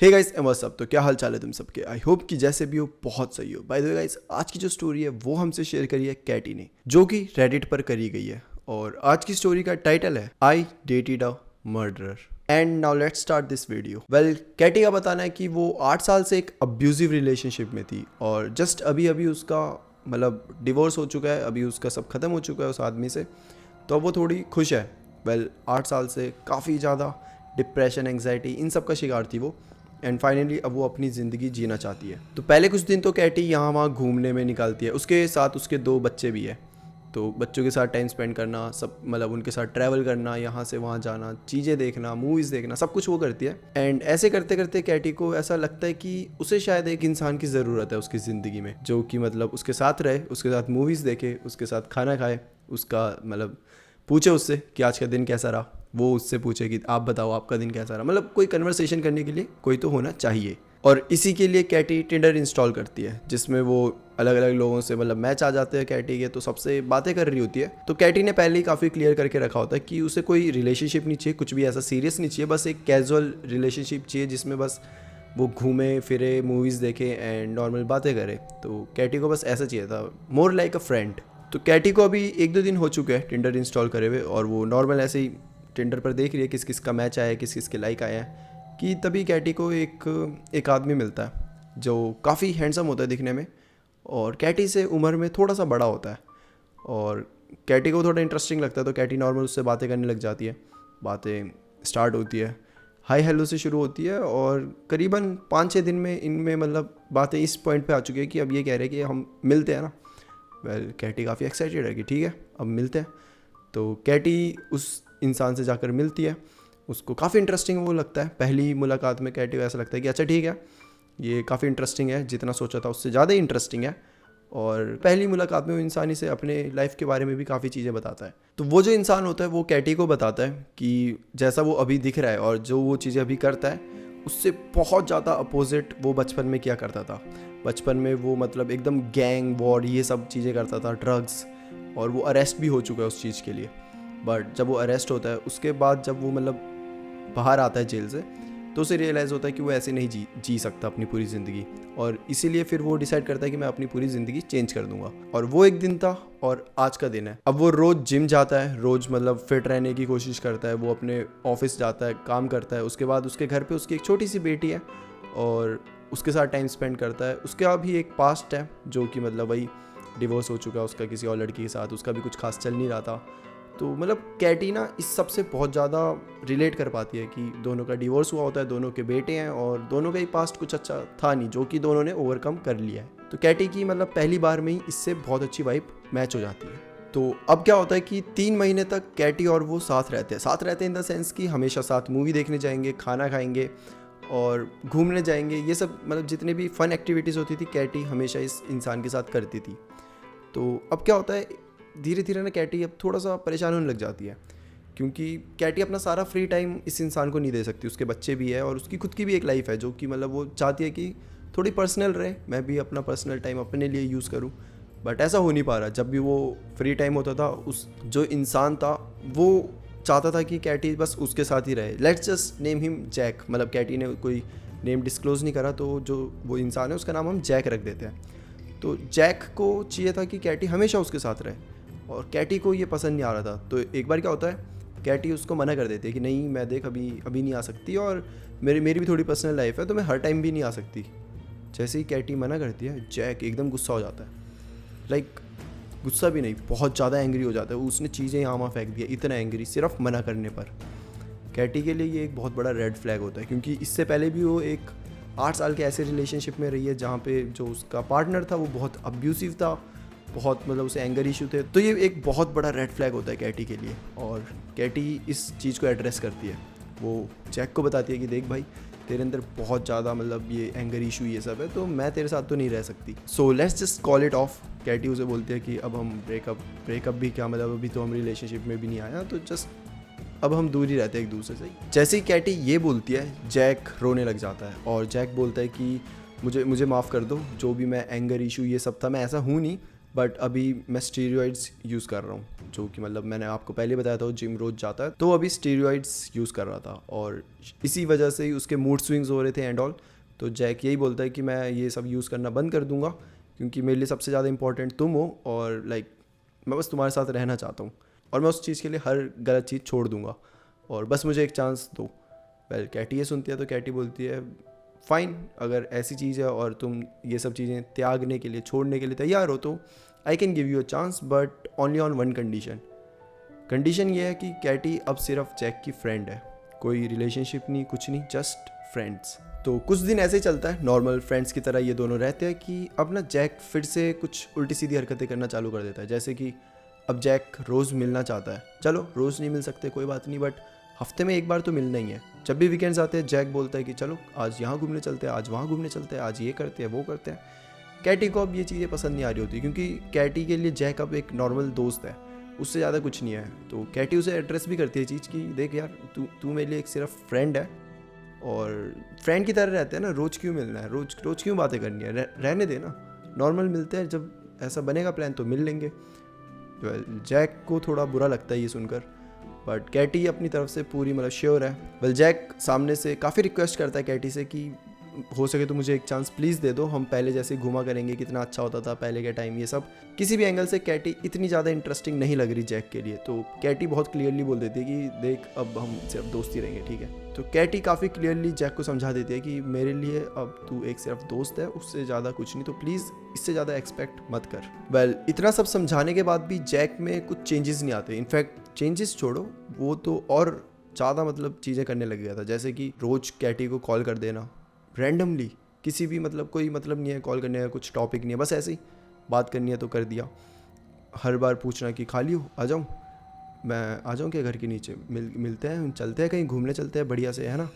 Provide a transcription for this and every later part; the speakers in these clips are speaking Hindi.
Hey guys and what's up. तो क्या हाल चाल है तुम सबके। आई होप कि जैसे भी हो बहुत सही हो। बाय द वे गाइस, आज की जो स्टोरी है वो हमसे शेयर करी है कैटी ने, जो कि रेडिट पर करी गई है। और आज की स्टोरी का टाइटल है I dated a murderer. And now let's start this video. Well, Katy का बताना है कि वो 8 साल से एक अब्यूजिव रिलेशनशिप में थी और जस्ट अभी अभी उसका मतलब डिवोर्स हो चुका है। अभी उसका सब खत्म हो चुका है उस आदमी से, तो अब वो थोड़ी खुश है। वेल, 8 साल से काफ़ी ज़्यादा डिप्रेशन, एंग्जाइटी, इन सब का शिकार थी वो। एंड फाइनली अब वो अपनी ज़िंदगी जीना चाहती है। तो पहले कुछ दिन तो कैटी यहाँ वहाँ घूमने में निकालती है। उसके साथ उसके 2 बच्चे भी है, तो बच्चों के साथ टाइम स्पेंड करना, सब मतलब उनके साथ ट्रैवल करना, यहाँ से वहाँ जाना, चीज़ें देखना, मूवीज़ देखना, सब कुछ वो करती है। एंड ऐसे करते करते कैटी को ऐसा लगता है कि उसे शायद एक इंसान की ज़रूरत है उसकी ज़िंदगी में, जो कि मतलब उसके साथ रहे, उसके साथ मूवीज़ देखे, उसके साथ खाना खाए, उसका मतलब पूछे उससे कि आज का दिन कैसा रहा, वो उससे पूछे कि आप बताओ आपका दिन कैसा रहा। मतलब कोई कन्वर्सेशन करने के लिए कोई तो होना चाहिए। और इसी के लिए कैटी टिंडर इंस्टॉल करती है, जिसमें वो अलग अलग लोगों से मतलब मैच आ जाते हैं कैटी के, तो सबसे बातें कर रही होती है। तो कैटी ने पहले ही काफ़ी क्लियर करके रखा होता है कि उसे कोई रिलेशनशिप नहीं चाहिए, कुछ भी ऐसा सीरियस नहीं चाहिए, बस एक कैजुअल रिलेशनशिप चाहिए जिसमें बस वो घूमे फिरे, मूवीज़ देखे एंड नॉर्मल बातें करे। तो कैटी को बस ऐसा चाहिए था, मोर लाइक अ फ्रेंड। तो कैटी को अभी 1-2 दिन हो चुके हैं टिंडर इंस्टॉल करे हुए, और वो नॉर्मल ऐसे ही टिंडर पर देख रही है किस किस का मैच आया है, किस किस के लाइक आया है। कि तभी कैटी को एक आदमी मिलता है जो काफ़ी हैंडसम होता है दिखने में, और कैटी से उम्र में थोड़ा सा बड़ा होता है। और कैटी को थोड़ा इंटरेस्टिंग लगता है, तो कैटी नॉर्मल उससे बातें करने लग जाती है। बातें स्टार्ट होती है, हाई हेलो से शुरू होती है, और करीबन 5-6 दिन में इनमें मतलब बातें इस पॉइंट पे आ चुकी है कि अब ये कह रहे हैं कि हम मिलते हैं ना। वेल, कैटी काफ़ी एक्साइटेड है कि ठीक है अब मिलते हैं। तो कैटी उस इंसान से जाकर मिलती है। उसको काफ़ी इंटरेस्टिंग वो लगता है। पहली मुलाकात में कैटी को ऐसा लगता है कि अच्छा ठीक है, ये काफ़ी इंटरेस्टिंग है, जितना सोचा था उससे ज़्यादा ही इंटरेस्टिंग है। और पहली मुलाकात में वो इंसान इसे अपने लाइफ के बारे में भी काफ़ी चीज़ें बताता है। तो वो जो इंसान होता है वो कैटी को बताता है कि जैसा वो अभी दिख रहा है और जो वो चीज़ें अभी करता है, उससे बहुत ज़्यादा अपोजिट वो बचपन में किया करता था। बचपन में वो मतलब एकदम गैंग वॉर ये सब चीज़ें करता था, ड्रग्स, और वो अरेस्ट भी हो चुका है उस चीज़ के लिए। बट जब वो अरेस्ट होता है, उसके बाद जब वो मतलब बाहर आता है जेल से, तो उसे रियलाइज़ होता है कि वो ऐसे नहीं जी सकता अपनी पूरी ज़िंदगी। और इसीलिए फिर वो डिसाइड करता है कि मैं अपनी पूरी ज़िंदगी चेंज कर दूंगा। और वो एक दिन था और आज का दिन है। अब वो रोज़ जिम जाता है, रोज़ मतलब फिट रहने की कोशिश करता है, वो अपने ऑफिस जाता है, काम करता है। उसके बाद उसके घर पे उसकी एक छोटी सी बेटी है और उसके साथ टाइम स्पेंड करता है। उसका भी एक पास्ट है जो कि मतलब वही डिवोर्स हो चुका है उसका किसी और लड़की के साथ, उसका भी कुछ खास चल नहीं रहा था। तो मतलब कैटी ना इस सब से बहुत ज़्यादा रिलेट कर पाती है कि दोनों का डिवोर्स हुआ होता है, दोनों के बेटे हैं, और दोनों का ही पास्ट कुछ अच्छा था नहीं, जो कि दोनों ने ओवरकम कर लिया है। तो कैटी की मतलब पहली बार में ही इससे बहुत अच्छी वाइब मैच हो जाती है। तो अब क्या होता है कि 3 महीने तक कैटी और वो साथ रहते हैं इन द सेंस कि हमेशा साथ मूवी देखने जाएंगे, खाना खाएंगे और घूमने जाएंगे। ये सब मतलब जितने भी फन एक्टिविटीज़ होती थी कैटी हमेशा इस इंसान के साथ करती थी। तो अब क्या होता है, धीरे धीरे ना कैटी अब थोड़ा सा परेशान होने लग जाती है, क्योंकि कैटी अपना सारा फ्री टाइम इस इंसान को नहीं दे सकती। उसके बच्चे भी है और उसकी खुद की भी एक लाइफ है, जो कि मतलब वो चाहती है कि थोड़ी पर्सनल रहे, मैं भी अपना पर्सनल टाइम अपने लिए यूज़ करूँ। बट ऐसा हो नहीं पा रहा। जब भी वो फ्री टाइम होता था, उस जो इंसान था वो चाहता था कि कैटी बस उसके साथ ही रहे। Let's just name him Jack. मतलब कैटी ने कोई नेम डिस्क्लोज़ नहीं करा, तो जो वो इंसान है उसका नाम हम जैक रख देते हैं। तो जैक को चाहिए था कि कैटी हमेशा उसके साथ रहे, और कैटी को ये पसंद नहीं आ रहा था। तो एक बार क्या होता है, कैटी उसको मना कर देती है कि नहीं मैं देख अभी नहीं आ सकती, और मेरी भी थोड़ी पर्सनल लाइफ है, तो मैं हर टाइम भी नहीं आ सकती। जैसे ही कैटी मना करती है, जैक एकदम गुस्सा हो जाता है। लाइक गुस्सा भी नहीं, बहुत ज़्यादा एंग्री हो जाता है। उसने चीज़ें यहाँ वहाँ फेंक दिया, इतना एंग्री सिर्फ मना करने पर। कैटी के लिए ये एक बहुत बड़ा रेड फ्लैग होता है, क्योंकि इससे पहले भी वो एक 8 साल के ऐसे रिलेशनशिप में रही है जहाँ पे जो उसका पार्टनर था वो बहुत अब्यूसिव था, बहुत मतलब उसे एंगर इशू थे। तो ये एक बहुत बड़ा रेड फ्लैग होता है कैटी के लिए, और कैटी इस चीज़ को एड्रेस करती है। वो जैक को बताती है कि देख भाई, तेरे अंदर बहुत ज़्यादा मतलब ये एंगर इशू ये सब है, तो मैं तेरे साथ तो नहीं रह सकती, so let's just call it off. Katy उसे बोलती है कि अब हम ब्रेकअप भी क्या, मतलब अभी तो हम रिलेशनशिप में भी नहीं आया, तो जस्ट अब हम दूर ही रहते हैं एक दूसरे से। जैसे ही कैटी ये बोलती है, जैक रोने लग जाता है, और जैक बोलता है कि मुझे माफ़ कर दो, जो भी मैं एंगर इशू ये सब था, मैं ऐसा हूँ नहीं, बट अभी मैं स्टीरॉइड्स यूज़ कर रहा हूँ, जो कि मतलब मैंने आपको पहले बताया था जिम रोज जाता है, तो अभी स्टीरॉइड्स यूज़ कर रहा था और इसी वजह से ही उसके मूड स्विंग्स हो रहे थे एंड ऑल। तो जैक यही बोलता है कि मैं ये सब यूज़ करना बंद कर दूंगा क्योंकि मेरे लिए सबसे ज़्यादा इंपॉर्टेंट तुम हो और लाइक मैं बस तुम्हारे साथ रहना चाहता हूँ और मैं उस चीज़ के लिए हर गलत चीज़ छोड़ दूंगा और बस मुझे एक चांस दो। वेल कैटी ये सुनती है तो कैटी बोलती है फ़ाइन, अगर ऐसी चीज़ है और तुम ये सब चीज़ें त्यागने के लिए छोड़ने के लिए तैयार हो तो I can give you a chance but only on one condition. Condition ये है कि कैटी अब सिर्फ जैक की फ्रेंड है, कोई रिलेशनशिप नहीं, कुछ नहीं, जस्ट फ्रेंड्स। तो कुछ दिन ऐसे ही चलता है, नॉर्मल फ्रेंड्स की तरह ये दोनों रहते हैं कि अब ना जैक फिर से कुछ उल्टी सीधी हरकतें करना चालू कर देता है। जैसे कि अब जैक रोज़ मिलना चाहता है, चलो रोज़ नहीं मिल सकते कोई बात नहीं, बट हफ्ते में एक बार तो मिलना ही है। जब भी वीकेंड्स आते हैं जैक बोलता है कि चलो आज यहाँ घूमने चलते हैं, आज वहाँ घूमने चलते हैं, आज ये करते हैं वो करते हैं। कैटी को अब ये चीज़ें पसंद नहीं आ रही होती क्योंकि कैटी के लिए जैक अब एक नॉर्मल दोस्त है, उससे ज़्यादा कुछ नहीं है। तो कैटी उसे एड्रेस भी करती है चीज़ कि देख यार तू मेरे लिए एक सिर्फ फ्रेंड है और फ्रेंड की तरह रहते हैं ना, रोज़ क्यों मिलना है, रोज़ क्यों बातें करनी है, रहने दे ना, नॉर्मल मिलते हैं, जब ऐसा बनेगा प्लान तो मिल लेंगे। जैक को थोड़ा बुरा लगता है ये सुनकर, बट कैटी अपनी तरफ से पूरी मतलब श्योर है। वेल जैक सामने से काफ़ी रिक्वेस्ट करता है कैटी से कि हो सके तो मुझे एक चांस प्लीज़ दे दो, हम पहले जैसे घूमा करेंगे, कितना अच्छा होता था पहले के टाइम। ये सब किसी भी एंगल से कैटी इतनी ज़्यादा इंटरेस्टिंग नहीं लग रही जैक के लिए, तो कैटी बहुत क्लियरली बोल देती है कि देख अब हम सिर्फ दोस्ती रहेंगे, ठीक है। तो कैटी काफ़ी क्लियरली जैक को समझा देती है कि मेरे लिए अब तू एक सिर्फ दोस्त है, उससे ज़्यादा कुछ नहीं, तो प्लीज़ इससे ज़्यादा एक्सपेक्ट मत कर। वेल इतना सब समझाने के बाद भी जैक में कुछ चेंजेस नहीं आते। इनफैक्ट चेंजेस छोड़ो, वो तो और ज़्यादा मतलब चीज़ें करने लग गया था। जैसे कि रोज़ कैटी को कॉल कर देना रैंडमली, किसी भी मतलब कोई मतलब नहीं है कॉल करने का, कुछ टॉपिक नहीं है, बस ऐसे ही बात करनी है तो कर दिया। हर बार पूछना कि खाली हो, आ जाऊँ, मैं आ जाऊँ क्या घर के नीचे, मिलते हैं, चलते हैं कहीं घूमने चलते हैं बढ़िया से, है ना।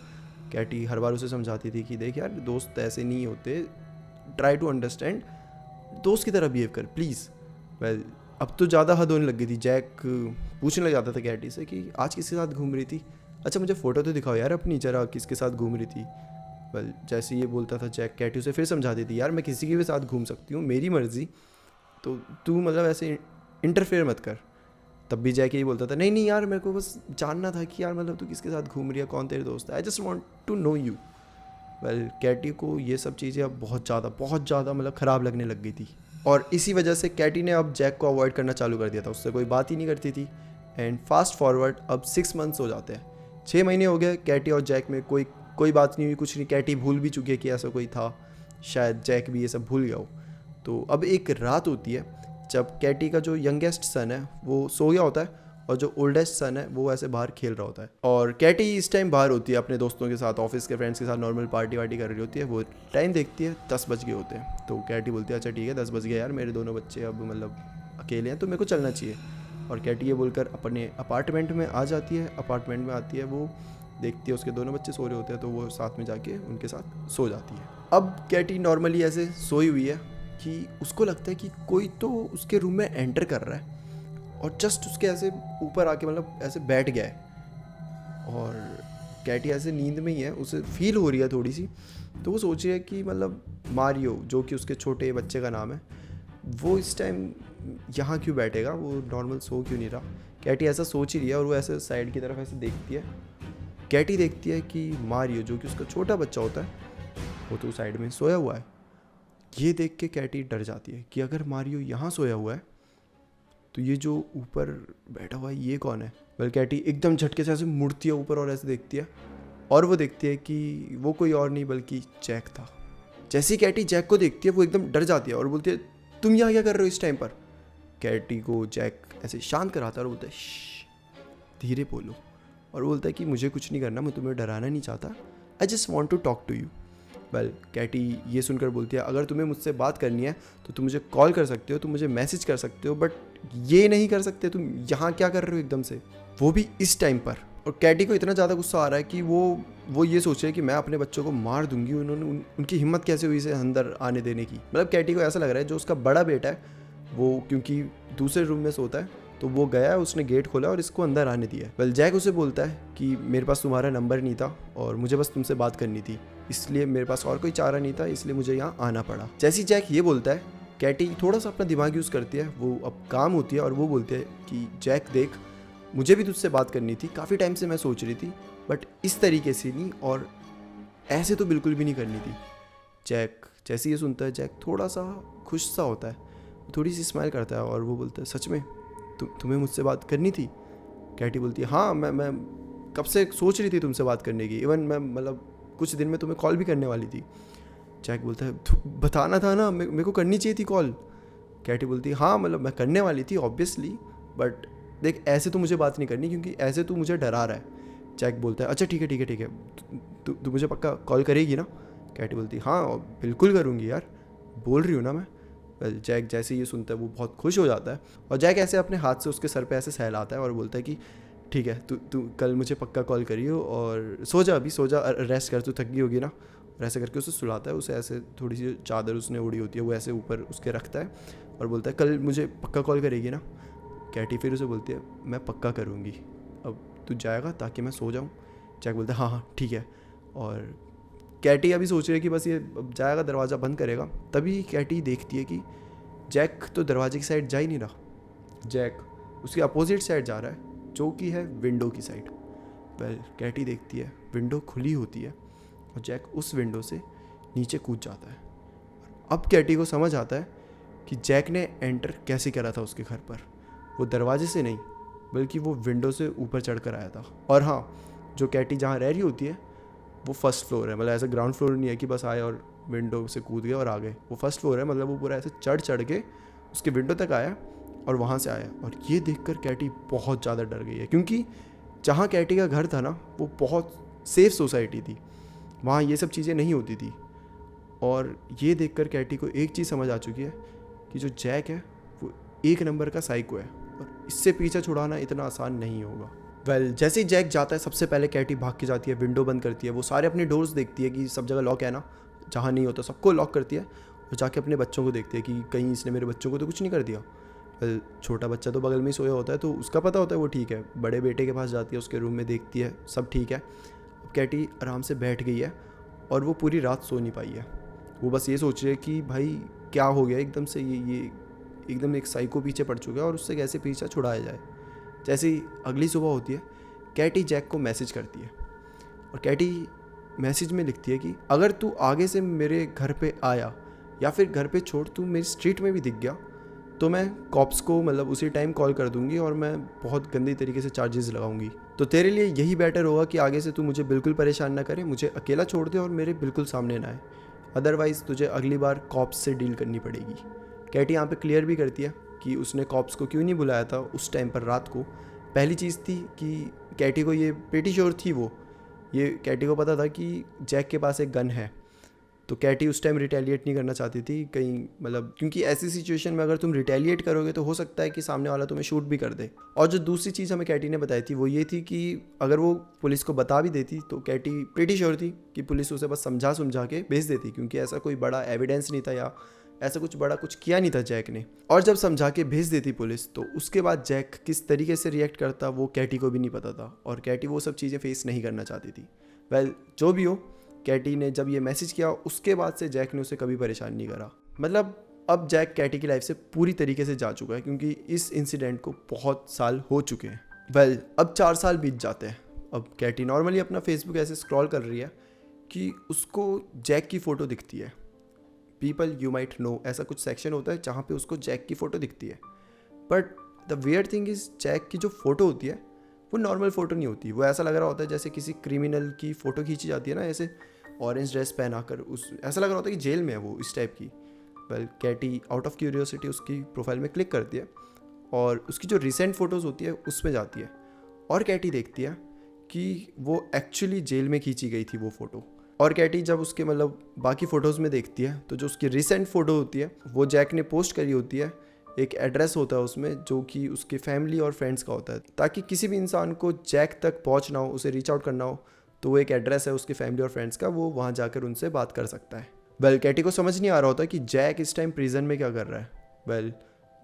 कैटी हर बार उसे समझाती थी कि देख यार दोस्त ऐसे नहीं होते, ट्राई टू अंडरस्टैंड, दोस्त की तरह बिहेव कर प्लीज़। वेल अब तो ज़्यादा हद होने लग गई थी। जैक पूछने लग जाता था कैटी से कि आज किसके साथ घूम रही थी, अच्छा मुझे फ़ोटो तो दिखाओ यार अपनी जरा, किसके साथ घूम रही थी। वेल जैसे ये बोलता था जैक कैटी उसे फिर समझा देती यार मैं किसी के भी साथ घूम सकती हूँ, मेरी मर्ज़ी, तो तू मतलब ऐसे इंटरफेयर मत कर। तब भी जैक यही बोलता था नहीं नहीं यार मेरे को बस जानना था कि यार मतलब तू किसके साथ घूम रही है, कौन तेरे दोस्त है, I just want to know you. Well Katy को ये सब चीज़ें अब बहुत ज़्यादा मतलब ख़राब लगने लग गई थी और इसी वजह से कैटी ने अब जैक को अवॉइड करना चालू कर दिया था, उससे कोई बात ही नहीं करती थी। एंड फास्ट फॉरवर्ड अब 6 मंथ्स हो जाते हैं, 6 महीने हो गए कैटी और जैक में कोई बात नहीं हुई, कुछ नहीं। कैटी भूल भी चुकी है कि ऐसा कोई था, शायद जैक भी ये सब भूल गया हो। तो अब एक रात होती है जब कैटी का जो यंगेस्ट सन है वो सो गया होता है और जो ओल्डेस्ट सन है वो ऐसे बाहर खेल रहा होता है और कैटी इस टाइम बाहर होती है अपने दोस्तों के साथ, ऑफिस के फ्रेंड्स के साथ नॉर्मल पार्टी वार्टी कर रही होती है। वो टाइम देखती है 10 बज गए होते हैं, तो कैटी बोलती है अच्छा ठीक है 10 बज गए यार, मेरे दोनों बच्चे अब मतलब अकेले हैं तो मेरे को चलना चाहिए। और कैटी ये बोलकर अपने अपार्टमेंट में आ जाती है। अपार्टमेंट में आती है, वो देखती है उसके दोनों बच्चे सो रहे होते हैं तो वो साथ में जाके उनके साथ सो जाती है। अब कैटी नॉर्मली ऐसे सोई हुई है कि उसको लगता है कि कोई तो उसके रूम में एंटर कर रहा है और जस्ट उसके ऐसे ऊपर आके मतलब ऐसे बैठ गया है और कैटी ऐसे नींद में ही है, उसे फील हो रही है थोड़ी सी। तो वो सोच रही है कि मतलब मारियो जो कि उसके छोटे बच्चे का नाम है, वो इस टाइम यहाँ क्यों बैठेगा, वो नॉर्मल सो क्यों नहीं रहा। कैटी ऐसा सोच ही रही है और वो ऐसे साइड की तरफ ऐसे देखती है। कैटी देखती है कि मारियो जो कि उसका छोटा बच्चा होता है वो तो साइड में सोया हुआ है। ये देख के कैटी डर जाती है कि अगर मारियो यहाँ सोया हुआ है तो ये जो ऊपर बैठा हुआ है ये कौन है। वेल कैटी एकदम झटके से ऐसे मुड़ती है ऊपर और ऐसे देखती है और वो देखती है कि वो कोई और नहीं बल्कि जैक था। जैसे ही कैटी जैक को देखती है वो एकदम डर जाती है और बोलती है तुम यहाँ क्या कर रहे हो इस टाइम पर। कैटी को जैक ऐसे शांत कराता है और बोलता है धीरे बोलो, और बोलता है कि मुझे कुछ नहीं करना, मैं तुम्हें डराना नहीं चाहता, I just want to talk to you. Well Katy ये सुनकर बोलती है अगर तुम्हें मुझसे बात करनी है तो तुम मुझे कॉल कर सकते हो, तुम मुझे मैसेज कर सकते हो, बट ये नहीं कर सकते, तुम यहाँ क्या कर रहे हो एकदम से, वो भी इस टाइम पर। और कैटी को इतना ज़्यादा गुस्सा आ रहा है कि वो ये सोच रही है कि मैं अपने बच्चों को मार दूंगी, उनकी हिम्मत कैसे हुई इसे अंदर आने देने की। मतलब कैटी को ऐसा लग रहा है जो उसका बड़ा बेटा है वो क्योंकि दूसरे रूम में सोता है तो वो गया, उसने गेट खोला और इसको अंदर आने दिया। वेल जैक उसे बोलता है कि मेरे पास तुम्हारा नंबर नहीं था और मुझे बस तुमसे बात करनी थी, इसलिए मेरे पास और कोई चारा नहीं था, इसलिए मुझे यहाँ आना पड़ा। जैसे ही जैक ये बोलता है कैटी थोड़ा सा अपना दिमाग यूज़ करती है, वो अब काम होती है और वो बोलती है कि जैक देख, मुझे भी तुझसे बात करनी थी, काफ़ी टाइम से मैं सोच रही थी, बट इस तरीके से नहीं और ऐसे तो बिल्कुल भी नहीं करनी थी। जैक जैसे ये सुनता है, जैक थोड़ा सा खुश सा होता है, थोड़ी सी स्माइल करता है और वो बोलता है सच में तुम्हें मुझसे बात करनी थी? कैटी बोलती है हाँ, मैं कब से सोच रही थी तुमसे बात करने की, इवन मैं मतलब कुछ दिन में तुम्हें कॉल भी करने वाली थी। जैक बोलता है बताना था ना, मेरे को करनी चाहिए थी कॉल। कैटी बोलती है हाँ मतलब मैं करने वाली थी ऑब्वियसली, बट देख ऐसे तो मुझे बात नहीं करनी क्योंकि ऐसे तू मुझे डरा रहा है। जैक बोलता है अच्छा ठीक है, तू मुझे पक्का कॉल करेगी ना? कैटी बोलती है हाँ बिल्कुल करूँगी यार, बोल रही हूँ ना मैं। जैक जैसे ये सुनता है वो बहुत खुश हो जाता है और जैक ऐसे अपने हाथ से उसके सर पे ऐसे सहलाता है और बोलता है कि ठीक है, तू कल मुझे पक्का कॉल करियो और सो जा, अभी सो जा, रेस्ट कर, तू थक गई होगी ना। और ऐसे करके उसे सुलाता है, उसे ऐसे थोड़ी सी चादर उसने उड़ी होती है वो ऐसे ऊपर उसके रखता है और बोलता है कल मुझे पक्का कॉल करेगी ना? कैटी फिर उसे बोलती है मैं पक्का करूँगी, अब तू जाएगा ताकि मैं सो जाऊँ? जैक बोलता है हाँ ठीक है। और कैटी अभी सोच रही है कि बस ये जाएगा दरवाज़ा बंद करेगा, तभी कैटी देखती है कि जैक तो दरवाजे की साइड जा ही नहीं रहा, जैक उसके अपोजिट साइड जा रहा है जो कि है विंडो की साइड। कैटी देखती है विंडो खुली होती है और जैक उस विंडो से नीचे कूद जाता है। अब कैटी को समझ आता है कि जैक ने एंटर कैसे करा था उसके घर पर, वो दरवाजे से नहीं बल्कि वो विंडो से ऊपर चढ़ कर आया था। और हाँ, जो कैटी जहाँ रह रही होती है वो फर्स्ट फ्लोर है, मतलब ऐसा ग्राउंड फ्लोर नहीं है कि बस आए और विंडो से कूद गए और आ गए, वो फर्स्ट फ्लोर है, मतलब वो पूरा ऐसे चढ़ के उसके विंडो तक आया और वहाँ से आया। और ये देखकर कैटी बहुत ज़्यादा डर गई है क्योंकि जहाँ कैटी का घर था ना वो बहुत सेफ सोसाइटी थी, वहाँ ये सब चीज़ें नहीं होती थी। और ये देखकर कैटी को एक चीज़ समझ आ चुकी है कि जो जैक है वो एक नंबर का साइको है और इससे पीछा छुड़ाना इतना आसान नहीं होगा। जैसे ही जैक जाता है सबसे पहले कैटी भाग के जाती है, विंडो बंद करती है, वो सारे अपने डोर्स देखती है कि सब जगह लॉक है ना, जहाँ नहीं होता सबको लॉक करती है और जाके अपने बच्चों को देखती है कि कहीं इसने मेरे बच्चों को तो कुछ नहीं कर दिया। छोटा बच्चा तो बगल में ही सोया होता है तो उसका पता होता है वो ठीक है। बड़े बेटे के पास जाती है, उसके रूम में देखती है सब ठीक है। अब कैटी आराम से बैठ गई है और वो पूरी रात सो नहीं पाई है, वो बस ये सोच रही है कि भाई क्या हो गया एकदम से, ये एकदम एक साइको पीछे पड़ चुका है और उससे कैसे पीछा छुड़ाया जाए। जैसे ही अगली सुबह होती है कैटी जैक को मैसेज करती है और कैटी मैसेज में लिखती है कि अगर तू आगे से मेरे घर पे आया या फिर घर पे छोड़ तू मेरी स्ट्रीट में भी दिख गया तो मैं कॉप्स को मतलब उसी टाइम कॉल कर दूंगी और मैं बहुत गंदी तरीके से चार्जेस लगाऊंगी। तो तेरे लिए यही बेटर होगा कि आगे से तू मुझे बिल्कुल परेशान ना करे, मुझे अकेला छोड़ दे और मेरे बिल्कुल सामने ना आए, अदरवाइज़ तुझे अगली बार कॉप्स से डील करनी पड़ेगी। कैटी यहाँ पे क्लियर भी करती है कि उसने कॉप्स को क्यों नहीं बुलाया था उस टाइम पर रात को। पहली चीज़ थी कि कैटी को ये प्रीटी श्योर थी, वो ये कैटी को पता था कि जैक के पास एक गन है, तो कैटी उस टाइम रिटेलिएट नहीं करना चाहती थी कहीं, मतलब क्योंकि ऐसी सिचुएशन में अगर तुम रिटेलिएट करोगे तो हो सकता है कि सामने वाला तुम्हें शूट भी कर दे। और जो दूसरी चीज़ हमें कैटी ने बताई थी वो ये थी कि अगर वो पुलिस को बता भी देती तो कैटी प्रीटी श्योर थी कि पुलिस उसे बस समझा के भेज देती, क्योंकि ऐसा कोई बड़ा एविडेंस नहीं था या ऐसा कुछ बड़ा कुछ किया नहीं था जैक ने। और जब समझा के भेज देती पुलिस तो उसके बाद जैक किस तरीके से रिएक्ट करता वो कैटी को भी नहीं पता था और कैटी वो सब चीज़ें फेस नहीं करना चाहती थी। जो भी हो, कैटी ने जब ये मैसेज किया उसके बाद से जैक ने उसे कभी परेशान नहीं करा। मतलब अब जैक कैटी की लाइफ से पूरी तरीके से जा चुका है क्योंकि इस इंसिडेंट को बहुत साल हो चुके हैं। अब 4 साल बीत जाते हैं। अब कैटी नॉर्मली अपना फेसबुक ऐसे स्क्रॉल कर रही है कि उसको जैक की फ़ोटो दिखती है। पीपल यू माइट नो ऐसा कुछ सेक्शन होता है जहाँ पे उसको जैक की फ़ोटो दिखती है। But the weird thing is Jack की जो फ़ोटो होती है वो नॉर्मल फ़ोटो नहीं होती, वो ऐसा लग रहा होता है जैसे किसी क्रिमिनल की फ़ोटो खींची जाती है ना, ऐसे ऑरेंज ड्रेस पहना कर, उस ऐसा लग रहा होता है कि जेल में है वो, इस टाइप की। कैटी आउट ऑफ क्यूरियोसिटी उसकी प्रोफाइल में क्लिक करती है और उसकी जो रिसेंट फ़ोटोज़ होती है उसमें जाती है और कैटी देखती है कि वो एक्चुअली जेल में खींची गई थी वो फ़ोटो। और कैटी जब उसके मतलब बाकी फ़ोटोज़ में देखती है तो जो उसकी रिसेंट फ़ोटो होती है वो जैक ने पोस्ट करी होती है, एक एड्रेस होता है उसमें जो कि उसके फैमिली और फ्रेंड्स का होता है, ताकि किसी भी इंसान को जैक तक पहुंचना हो, उसे रीच आउट करना हो तो वो एक एड्रेस है उसके फैमिली और फ्रेंड्स का, वो वहाँ जाकर उनसे बात कर सकता है। कैटी को समझ नहीं आ रहा होता कि जैक इस टाइम प्रिजन में क्या कर रहा है।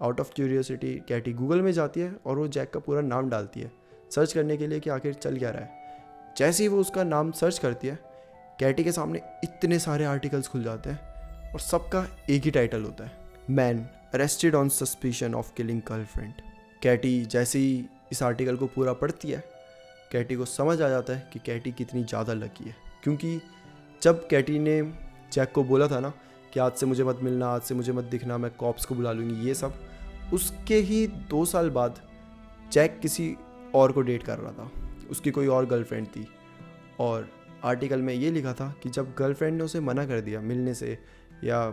Out of curiosity Katy Google में जाती है और वो जैक का पूरा नाम डालती है सर्च करने के लिए कि आखिर चल क्या रहा है। जैसे ही वो उसका नाम सर्च करती है कैटी के सामने इतने सारे आर्टिकल्स खुल जाते हैं और सबका एक ही टाइटल होता है, man arrested on suspicion of killing girlfriend. Katy जैसे ही इस आर्टिकल को पूरा पढ़ती है, कैटी को समझ आ जाता है कि कैटी कितनी ज़्यादा लकी है, क्योंकि जब कैटी ने जैक को बोला था ना कि आज से मुझे मत मिलना, आज से मुझे मत दिखना, मैं कॉप्स को बुला लूँगी, ये सब, उसके ही 2 साल बाद जैक किसी और को डेट कर रहा था, उसकी कोई और गर्लफ्रेंड थी। और आर्टिकल में ये लिखा था कि जब गर्लफ्रेंड ने उसे मना कर दिया मिलने से या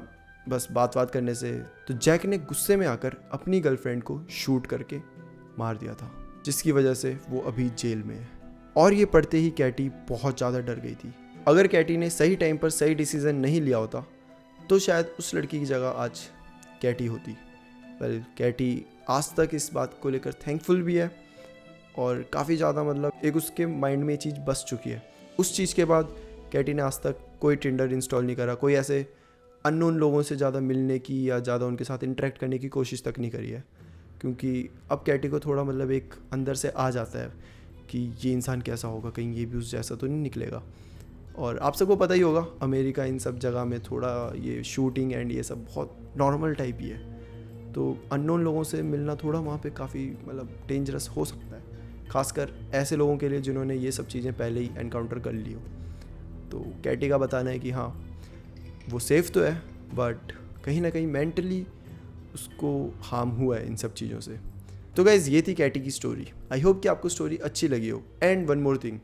बस बात करने से, तो जैक ने गुस्से में आकर अपनी गर्लफ्रेंड को शूट करके मार दिया था, जिसकी वजह से वो अभी जेल में है। और ये पढ़ते ही कैटी बहुत ज़्यादा डर गई थी। अगर कैटी ने सही टाइम पर सही डिसीज़न नहीं लिया होता तो शायद उस लड़की की जगह आज कैटी होती। वेल, कैटी आज तक इस बात को लेकर थैंकफुल भी है और काफ़ी ज़्यादा मतलब एक उसके माइंड में ये चीज़ बस चुकी है। उस चीज़ के बाद कैटी ने आज तक कोई टिंडर इंस्टॉल नहीं करा, कोई ऐसे अननोन लोगों से ज़्यादा मिलने की या ज़्यादा उनके साथ इंटरेक्ट करने की कोशिश तक नहीं करी है, क्योंकि अब कैटी को थोड़ा मतलब एक अंदर से आ जाता है कि ये इंसान कैसा होगा, कहीं ये भी उस जैसा तो नहीं निकलेगा। और आप सबको पता ही होगा अमेरिका इन सब जगह में थोड़ा ये शूटिंग एंड ये सब बहुत नॉर्मल टाइप ही है, तो अननोन लोगों से मिलना थोड़ा वहाँ पे काफ़ी मतलब डेंजरस हो सकता है, खासकर ऐसे लोगों के लिए जिन्होंने ये सब चीज़ें पहले ही एनकाउंटर कर ली हो। तो कैटी का बताना है कि हाँ वो सेफ़ तो है, बट कहीं ना कहीं मेंटली उसको हार्म हुआ है इन सब चीज़ों से। तो गाइज़ ये थी कैटी की स्टोरी। आई होप कि आपको स्टोरी अच्छी लगी हो। एंड वन मोर थिंग,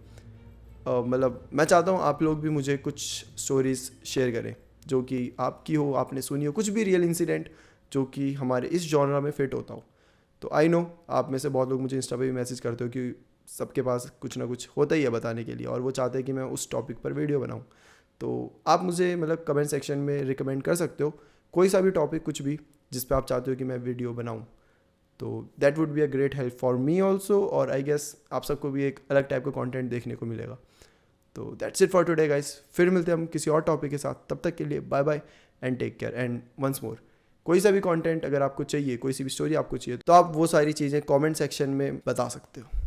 मतलब मैं चाहता हूँ आप लोग भी मुझे कुछ स्टोरीज़ शेयर करें जो कि आपकी हो, आपने सुनी हो, कुछ भी रियल इंसिडेंट जो कि हमारे इस जॉनरा में फिट होता हो। तो आई नो आप में से बहुत लोग मुझे इंस्टा पे भी मैसेज करते हो कि सबके पास कुछ ना कुछ होता ही है बताने के लिए और वो चाहते हैं कि मैं उस टॉपिक पर वीडियो बनाऊँ। तो आप मुझे मतलब कमेंट सेक्शन में रिकमेंड कर सकते हो कोई सा भी टॉपिक, कुछ भी जिस पे आप चाहते हो कि मैं वीडियो बनाऊँ। तो that would be a great help for me also, और आई गेस आप सबको भी एक अलग टाइप का कंटेंट देखने को मिलेगा। तो that's it for today guys, फिर मिलते हैं हम किसी और टॉपिक के साथ। तब तक के लिए bye bye and take care. And once more, कोई सा भी कंटेंट अगर आपको चाहिए, कोई सी भी स्टोरी आपको चाहिए, तो आप वो सारी चीज़ें कमेंट सेक्शन में बता सकते हो।